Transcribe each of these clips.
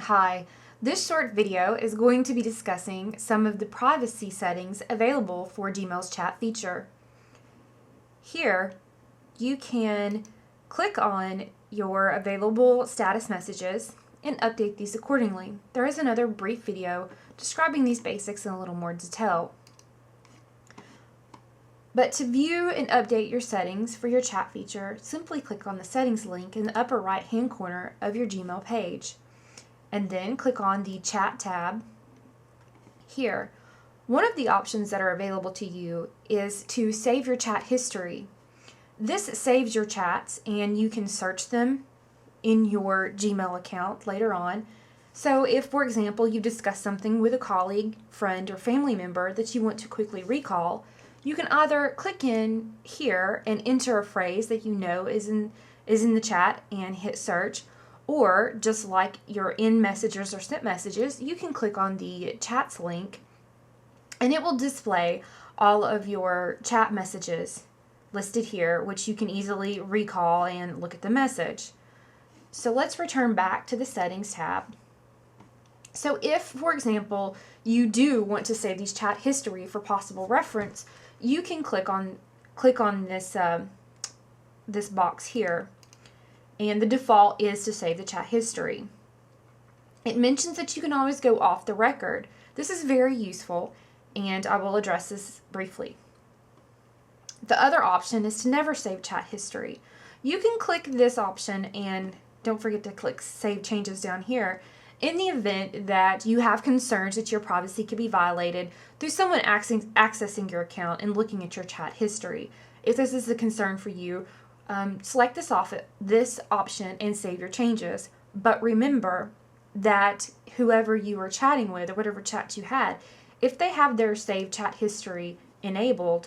Hi, this short video is going to be discussing some of the privacy settings available for Gmail's chat feature. Here, you can click on your available status messages and update these accordingly. There is another brief video describing these basics in a little more detail. But to view and update your settings for your chat feature, simply click on the settings link in the upper right hand corner of your Gmail page. And then click on the Chat tab. Here, one of the options that are available to you is to save your chat history. This saves your chats and you can search them in your Gmail account later on. So if, for example, you discuss something with a colleague, friend, or family member that you want to quickly recall, you can either click in here and enter a phrase that you know is in the chat and hit search, or just like your in messages or sent messages, you can click on the chats link and it will display all of your chat messages listed here, which you can easily recall and look at the message. So let's return back to the settings tab. So if, for example, you do want to save these chat history for possible reference, you can click on this box here. And the default is to save the chat history. It mentions that you can always go off the record. This is very useful, and I will address this briefly. The other option is to never save chat history. You can click this option and don't forget to click Save Changes down here in the event that you have concerns that your privacy could be violated through someone accessing your account and looking at your chat history. If this is a concern for you, select this option and save your changes. But remember that whoever you are chatting with or whatever chat you had, if they have their saved chat history enabled,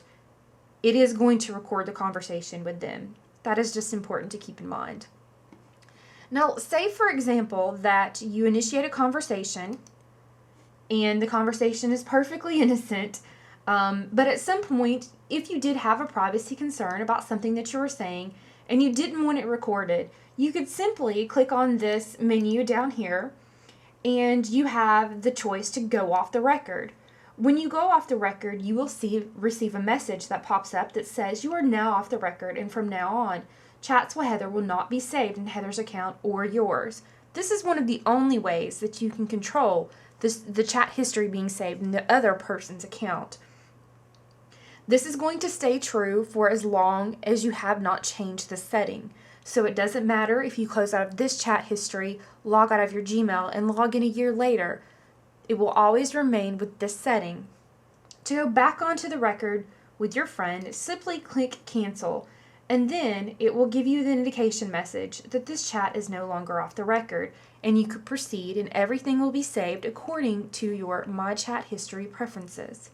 it is going to record the conversation with them. That is just important to keep in mind. Now, say for example that you initiate a conversation and the conversation is perfectly innocent, but at some point, if you did have a privacy concern about something that you were saying and you didn't want it recorded, you could simply click on this menu down here and you have the choice to go off the record. When you go off the record, you will receive a message that pops up that says you are now off the record, and from now on, chats with Heather will not be saved in Heather's account or yours. This is one of the only ways that you can control the chat history being saved in the other person's account. This is going to stay true for as long as you have not changed the setting. So it doesn't matter if you close out of this chat history, log out of your Gmail, and log in a year later. It will always remain with this setting. To go back onto the record with your friend, simply click Cancel, and then it will give you the indication message that this chat is no longer off the record, and you could proceed and everything will be saved according to your My Chat History preferences.